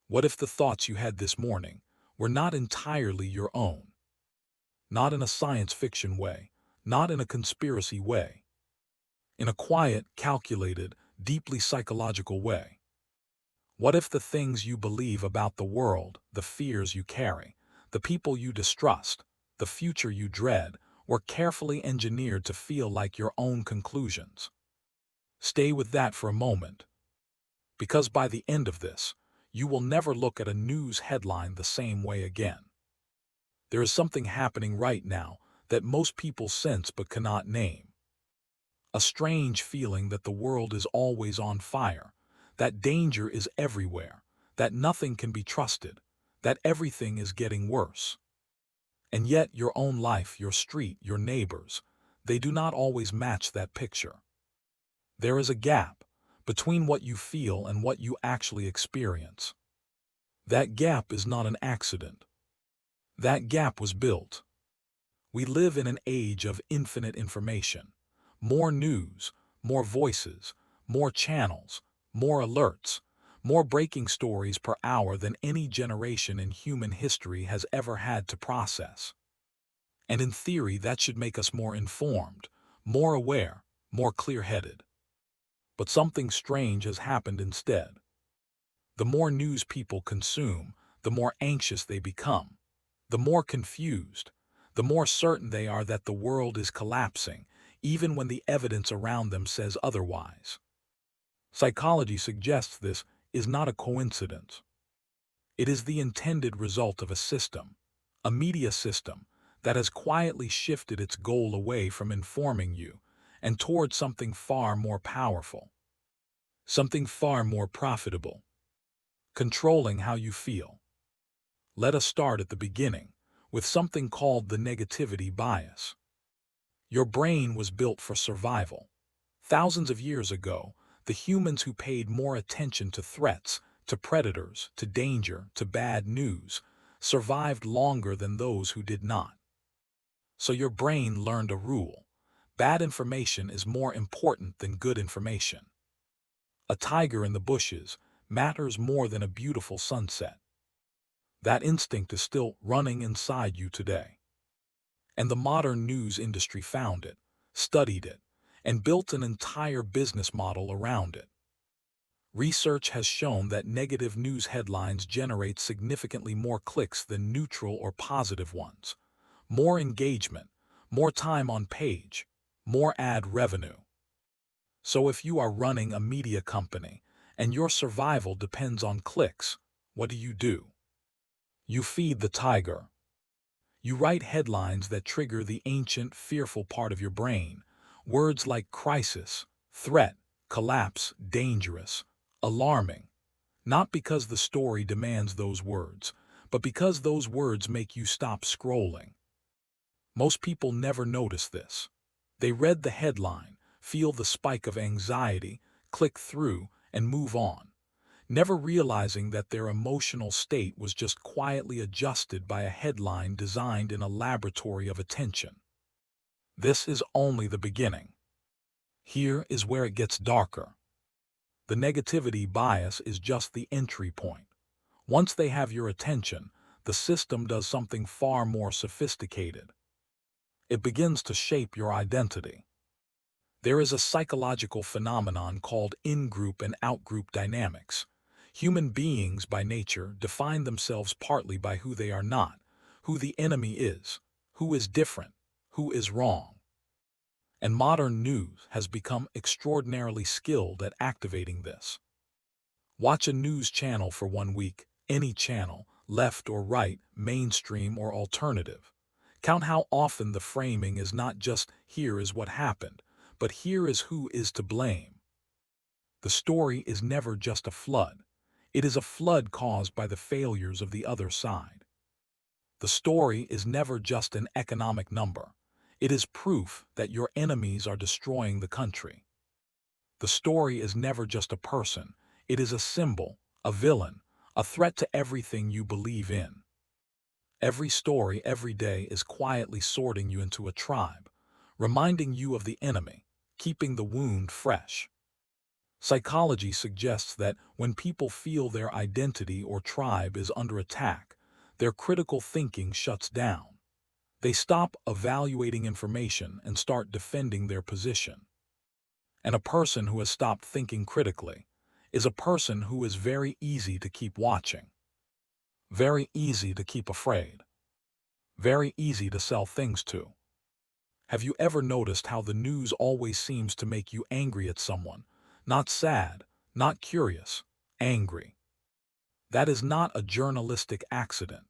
What if the thoughts you had this morning were not entirely your own? Not in a science fiction way, not in a conspiracy way, in a quiet, calculated, deeply psychological way. What if the things you believe about the world, the fears you carry, the people you distrust, the future you dread, were carefully engineered to feel like your own conclusions? Stay with that for a moment, because by the end of this, you will never look at a news headline the same way again. There is something happening right now that most people sense but cannot name. A strange feeling that the world is always on fire, that danger is everywhere, that nothing can be trusted, that everything is getting worse. And yet your own life, your street, your neighbors, they do not always match that picture. There is a gap between what you feel and what you actually experience. That gap is not an accident. That gap was built. We live in an age of infinite information. More news, more voices, more channels, more alerts, more breaking stories per hour than any generation in human history has ever had to process. And in theory, that should make us more informed, more aware, more clear-headed. But something strange has happened instead. The more news people consume, the more anxious they become, the more confused, the more certain they are that the world is collapsing, even when the evidence around them says otherwise. Psychology suggests this is not a coincidence. It is the intended result of a system, a media system, that has quietly shifted its goal away from informing you and toward something far more powerful, something far more profitable: controlling how you feel. Let us start at the beginning, with something called the negativity bias. Your brain was built for survival. Thousands of years ago, the humans who paid more attention to threats, to predators, to danger, to bad news, survived longer than those who did not. So your brain learned a rule: bad information is more important than good information. A tiger in the bushes matters more than a beautiful sunset. That instinct is still running inside you today. And the modern news industry found it, studied it, and built an entire business model around it. Research has shown that negative news headlines generate significantly more clicks than neutral or positive ones, more engagement, more time on page, more ad revenue. So if you are running a media company and your survival depends on clicks, what do? You feed the tiger. You write headlines that trigger the ancient, fearful part of your brain. Words like crisis, threat, collapse, dangerous, alarming. Not because the story demands those words, but because those words make you stop scrolling. Most people never notice this. They read the headline, feel the spike of anxiety, click through, and move on, never realizing that their emotional state was just quietly adjusted by a headline designed in a laboratory of attention. This is only the beginning. Here is where it gets darker. The negativity bias is just the entry point. Once they have your attention, the system does something far more sophisticated. It begins to shape your identity. There is a psychological phenomenon called in-group and out-group dynamics. Human beings by nature define themselves partly by who they are not, who the enemy is, who is different, who is wrong. And modern news has become extraordinarily skilled at activating this. Watch a news channel for 1 week, any channel, left or right, mainstream or alternative. Count how often the framing is not just "here is what happened," but "here is who is to blame." The story is never just a flood. It is a flood caused by the failures of the other side. The story is never just an economic number. It is proof that your enemies are destroying the country. The story is never just a person. It is a symbol, a villain, a threat to everything you believe in. Every story every day is quietly sorting you into a tribe, reminding you of the enemy, keeping the wound fresh. Psychology suggests that when people feel their identity or tribe is under attack, their critical thinking shuts down. They stop evaluating information and start defending their position. And a person who has stopped thinking critically is a person who is very easy to keep watching, very easy to keep afraid, very easy to sell things to. Have you ever noticed how the news always seems to make you angry at someone? Not sad, not curious, angry. That is not a journalistic accident.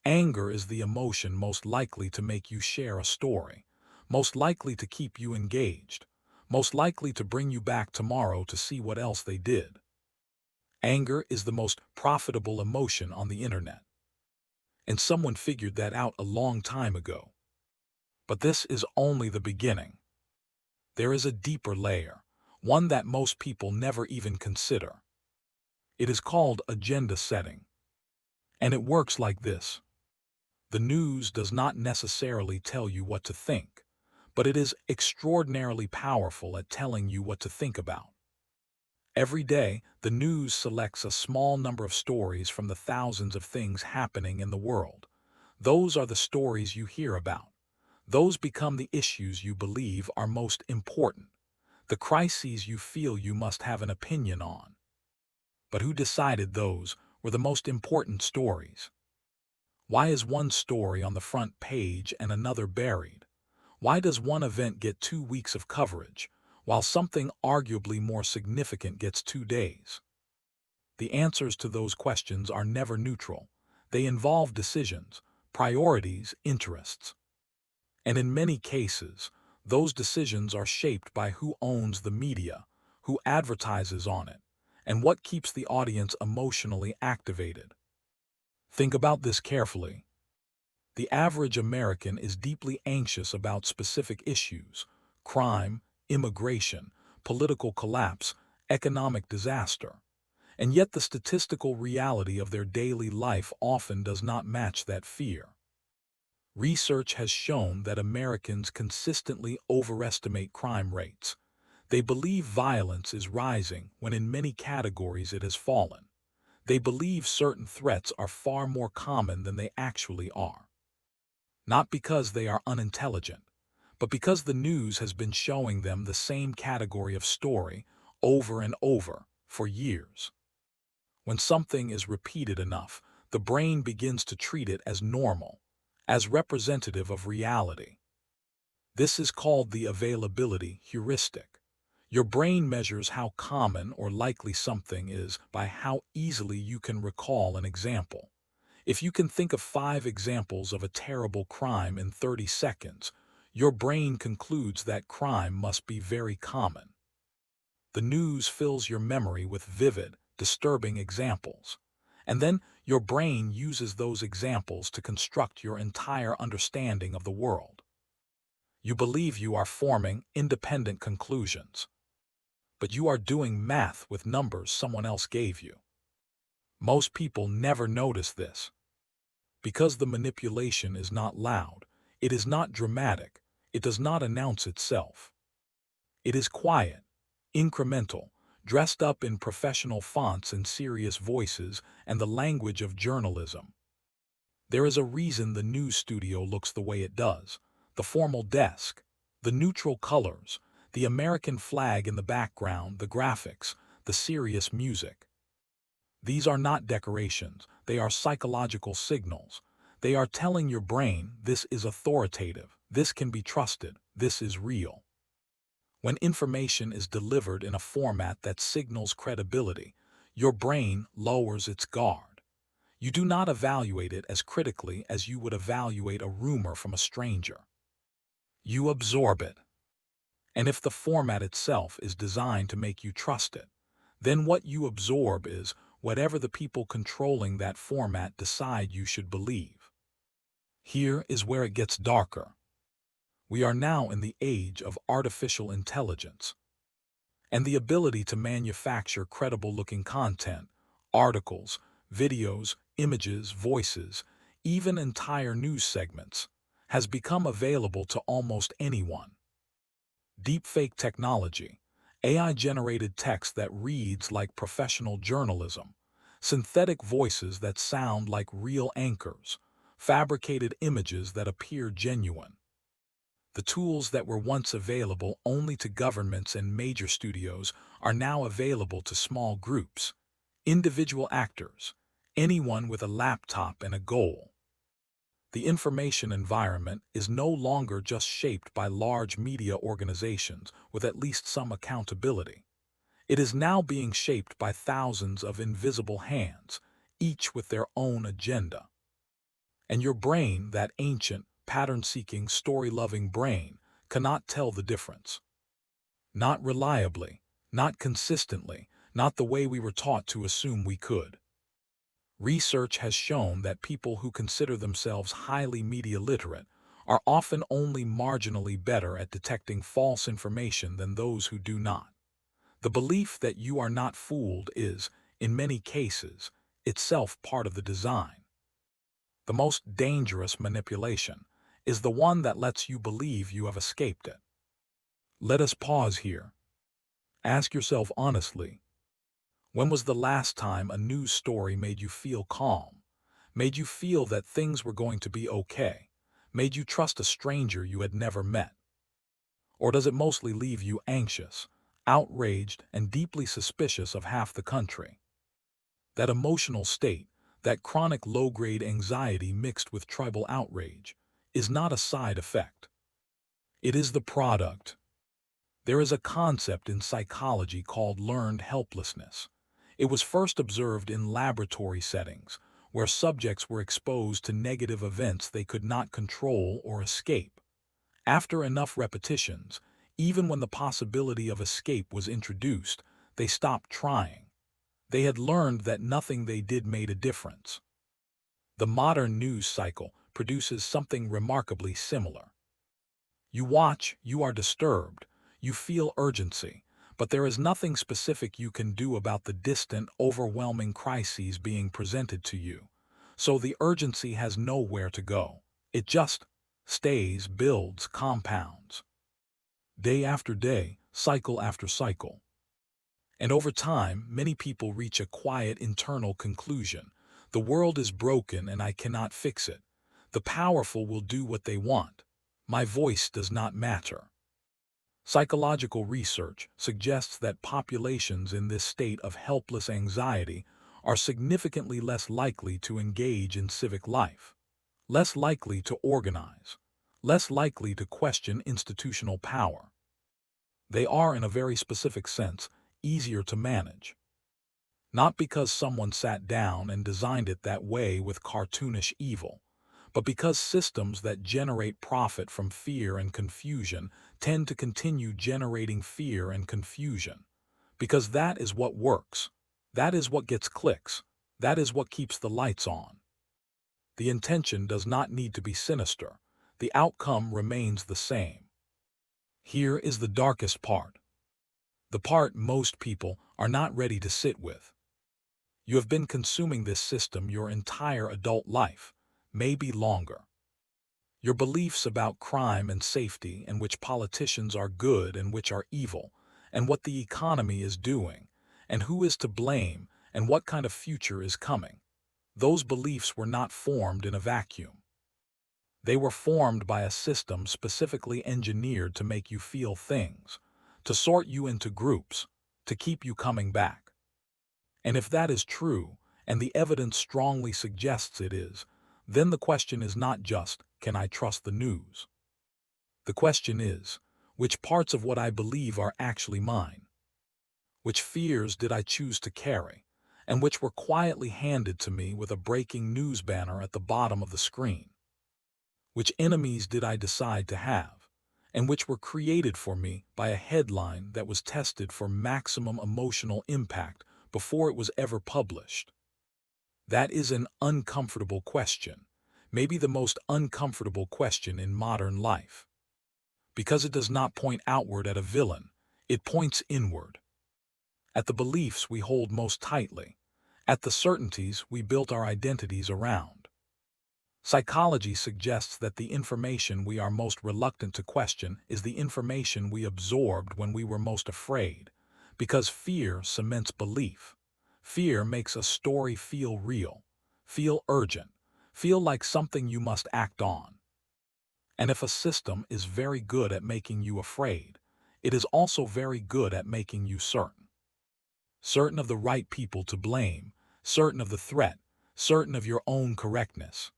Anger is the emotion most likely to make you share a story, most likely to keep you engaged, most likely to bring you back tomorrow to see what else they did. Anger is the most profitable emotion on the internet. And someone figured that out a long time ago. But this is only the beginning. There is a deeper layer, one that most people never even consider. It is called agenda setting. And it works like this. The news does not necessarily tell you what to think, but it is extraordinarily powerful at telling you what to think about. Every day, the news selects a small number of stories from the thousands of things happening in the world. Those are the stories you hear about. Those become the issues you believe are most important, the crises you feel you must have an opinion on. But who decided those were the most important stories? Why is one story on the front page and another buried? Why does one event get 2 weeks of coverage, while something arguably more significant gets 2 days? The answers to those questions are never neutral. They involve decisions, priorities, interests. And in many cases, those decisions are shaped by who owns the media, who advertises on it, and what keeps the audience emotionally activated. Think about this carefully. The average American is deeply anxious about specific issues: crime, immigration, political collapse, economic disaster. And yet the statistical reality of their daily life often does not match that fear. Research has shown that Americans consistently overestimate crime rates. They believe violence is rising when in many categories it has fallen. They believe certain threats are far more common than they actually are. Not because they are unintelligent, but because the news has been showing them the same category of story over and over for years. When something is repeated enough, the brain begins to treat it as normal, as representative of reality. This is called the availability heuristic. Your brain measures how common or likely something is by how easily you can recall an example. If you can think of 5 examples of a terrible crime in 30 seconds, your brain concludes that crime must be very common. The news fills your memory with vivid, disturbing examples. And then your brain uses those examples to construct your entire understanding of the world. You believe you are forming independent conclusions, but you are doing math with numbers someone else gave you. Most people never notice this. Because the manipulation is not loud, it is not dramatic, it does not announce itself. It is quiet, incremental, dressed up in professional fonts and serious voices and the language of journalism. There is a reason the news studio looks the way it does: the formal desk, the neutral colors, the American flag in the background, the graphics, the serious music. These are not decorations, they are psychological signals. They are telling your brain, this is authoritative, this can be trusted, this is real. When information is delivered in a format that signals credibility, your brain lowers its guard. You do not evaluate it as critically as you would evaluate a rumor from a stranger. You absorb it. And if the format itself is designed to make you trust it, then what you absorb is whatever the people controlling that format decide you should believe. Here is where it gets darker. We are now in the age of artificial intelligence, and the ability to manufacture credible-looking content, articles, videos, images, voices, even entire news segments, has become available to almost anyone. Deepfake technology, AI-generated text that reads like professional journalism, synthetic voices that sound like real anchors, fabricated images that appear genuine. The tools that were once available only to governments and major studios are now available to small groups, individual actors, anyone with a laptop and a goal. The information environment is no longer just shaped by large media organizations with at least some accountability. It is now being shaped by thousands of invisible hands, each with their own agenda. And your brain, that ancient, pattern-seeking, story-loving brain, cannot tell the difference. Not reliably, not consistently, not the way we were taught to assume we could. Research has shown that people who consider themselves highly media literate are often only marginally better at detecting false information than those who do not. The belief that you are not fooled is, in many cases, itself part of the design. The most dangerous manipulation is the one that lets you believe you have escaped it. Let us pause here. Ask yourself honestly, when was the last time a news story made you feel calm, made you feel that things were going to be okay, made you trust a stranger you had never met? Or does it mostly leave you anxious, outraged, and deeply suspicious of half the country? That emotional state, that chronic low-grade anxiety mixed with tribal outrage, is not a side effect. It is the product. There is a concept in psychology called learned helplessness. It was first observed in laboratory settings, where subjects were exposed to negative events they could not control or escape. After enough repetitions, even when the possibility of escape was introduced, they stopped trying. They had learned that nothing they did made a difference. The modern news cycle produces something remarkably similar. You watch, you are disturbed, you feel urgency, but there is nothing specific you can do about the distant, overwhelming crises being presented to you. So the urgency has nowhere to go. It just stays, builds, compounds. Day after day, cycle after cycle. And over time, many people reach a quiet internal conclusion. The world is broken and I cannot fix it. The powerful will do what they want. My voice does not matter. Psychological research suggests that populations in this state of helpless anxiety are significantly less likely to engage in civic life, less likely to organize, less likely to question institutional power. They are, in a very specific sense, easier to manage. Not because someone sat down and designed it that way with cartoonish evil, but because systems that generate profit from fear and confusion tend to continue generating fear and confusion. Because that is what works. That is what gets clicks. That is what keeps the lights on. The intention does not need to be sinister. The outcome remains the same. Here is the darkest part. The part most people are not ready to sit with. You have been consuming this system your entire adult life, maybe longer. Your beliefs about crime and safety, and which politicians are good and which are evil, and what the economy is doing, and who is to blame, and what kind of future is coming. Those beliefs were not formed in a vacuum. They were formed by a system specifically engineered to make you feel things, to sort you into groups, to keep you coming back. And if that is true, and the evidence strongly suggests it is, then the question is not just, can I trust the news? The question is, which parts of what I believe are actually mine? Which fears did I choose to carry, and which were quietly handed to me with a breaking news banner at the bottom of the screen? Which enemies did I decide to have, and which were created for me by a headline that was tested for maximum emotional impact before it was ever published? That is an uncomfortable question, maybe the most uncomfortable question in modern life. Because it does not point outward at a villain, it points inward. At the beliefs we hold most tightly, at the certainties we built our identities around. Psychology suggests that the information we are most reluctant to question is the information we absorbed when we were most afraid, Because fear cements belief. Fear makes a story feel real, feel urgent, feel like something you must act on. And if a system is very good at making you afraid, it is also very good at making you certain. Certain of the right people to blame, certain of the threat, certain of your own correctness.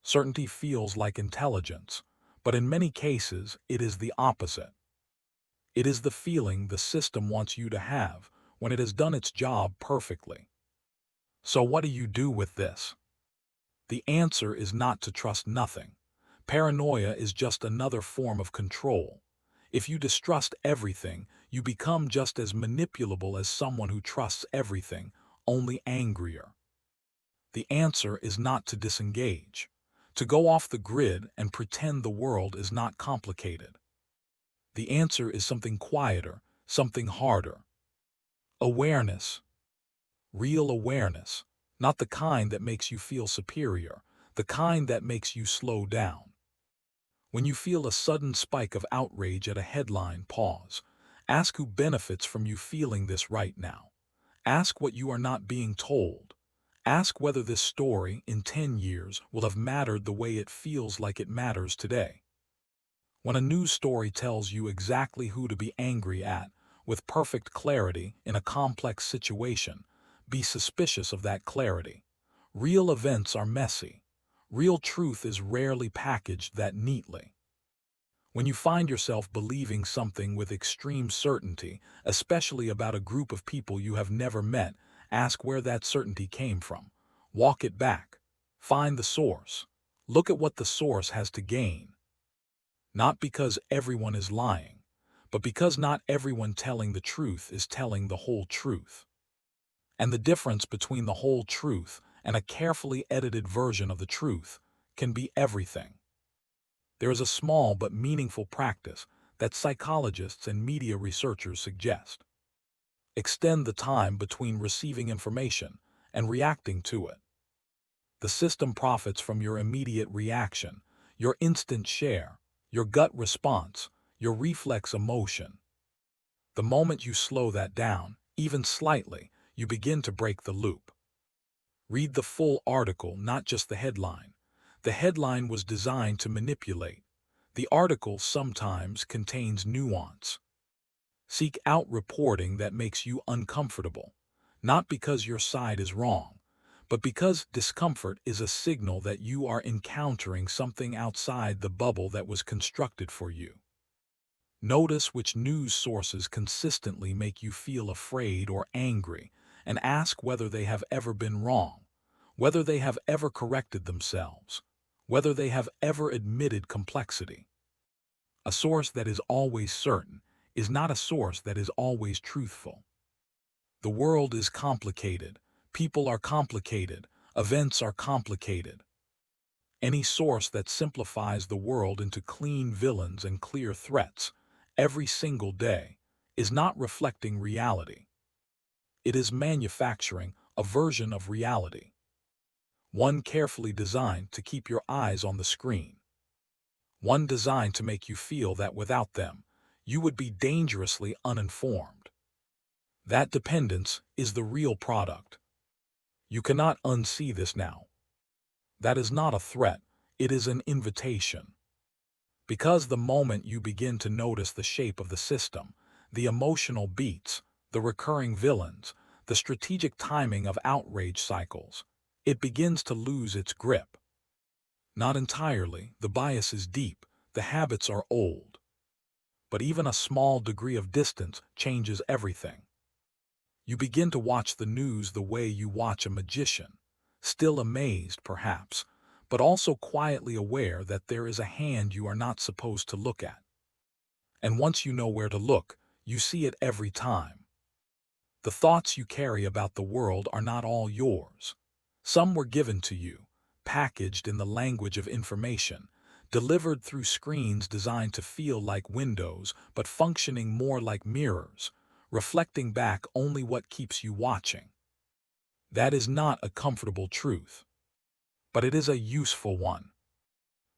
Certainty feels like intelligence, but in many cases it is the opposite. It is the feeling the system wants you to have when it has done its job perfectly. So what do you do with this? The answer is not to trust nothing. Paranoia is just another form of control. If you distrust everything, you become just as manipulable as someone who trusts everything, only angrier. The answer is not to disengage, to go off the grid and pretend the world is not complicated. The answer is something quieter, something harder. Awareness. Real awareness. Not the kind that makes you feel superior, the kind that makes you slow down. When you feel a sudden spike of outrage at a headline, pause. Ask who benefits from you feeling this right now. Ask what you are not being told. Ask whether this story in 10 years will have mattered the way it feels like it matters today. When a news story tells you exactly who to be angry at, with perfect clarity in a complex situation, be suspicious of that clarity. Real events are messy. Real truth is rarely packaged that neatly. When you find yourself believing something with extreme certainty, especially about a group of people you have never met, ask where that certainty came from. Walk it back. Find the source. Look at what the source has to gain. Not because everyone is lying, but because not everyone telling the truth is telling the whole truth. And the difference between the whole truth and a carefully edited version of the truth can be everything. There is a small but meaningful practice that psychologists and media researchers suggest. Extend the time between receiving information and reacting to it. The system profits from your immediate reaction, your instant share, your gut response, your reflex emotion. The moment you slow that down, even slightly, you begin to break the loop. Read the full article, not just the headline. The headline was designed to manipulate. The article sometimes contains nuance. Seek out reporting that makes you uncomfortable, not because your side is wrong, but because discomfort is a signal that you are encountering something outside the bubble that was constructed for you. Notice which news sources consistently make you feel afraid or angry, and ask whether they have ever been wrong, whether they have ever corrected themselves, whether they have ever admitted complexity. A source that is always certain is not a source that is always truthful. The world is complicated, people are complicated, events are complicated. Any source that simplifies the world into clean villains and clear threats every single day is not reflecting reality. It is manufacturing a version of reality, one carefully designed to keep your eyes on the screen, one designed to make you feel that without them, you would be dangerously uninformed. That dependence is the real product. You cannot unsee this now. That is not a threat, it is an invitation. Because the moment you begin to notice the shape of the system, the emotional beats, the recurring villains, the strategic timing of outrage cycles, it begins to lose its grip. Not entirely, the bias is deep, the habits are old. But even a small degree of distance changes everything. You begin to watch the news the way you watch a magician, still amazed perhaps, but also quietly aware that there is a hand you are not supposed to look at. And once you know where to look, you see it every time. The thoughts you carry about the world are not all yours. Some were given to you, packaged in the language of information, delivered through screens designed to feel like windows but functioning more like mirrors, reflecting back only what keeps you watching. That is not a comfortable truth, but it is a useful one.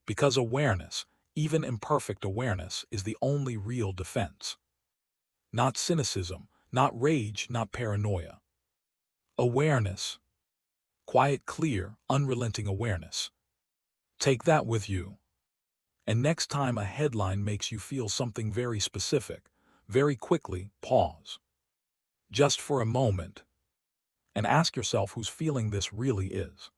Because awareness, even imperfect awareness, is the only real defense. Not cynicism, Not rage, not paranoia. Awareness. Quiet, clear, unrelenting awareness. Take that with you. And next time a headline makes you feel something very specific, very quickly pause. Just for a moment. And ask yourself whose feeling this really is.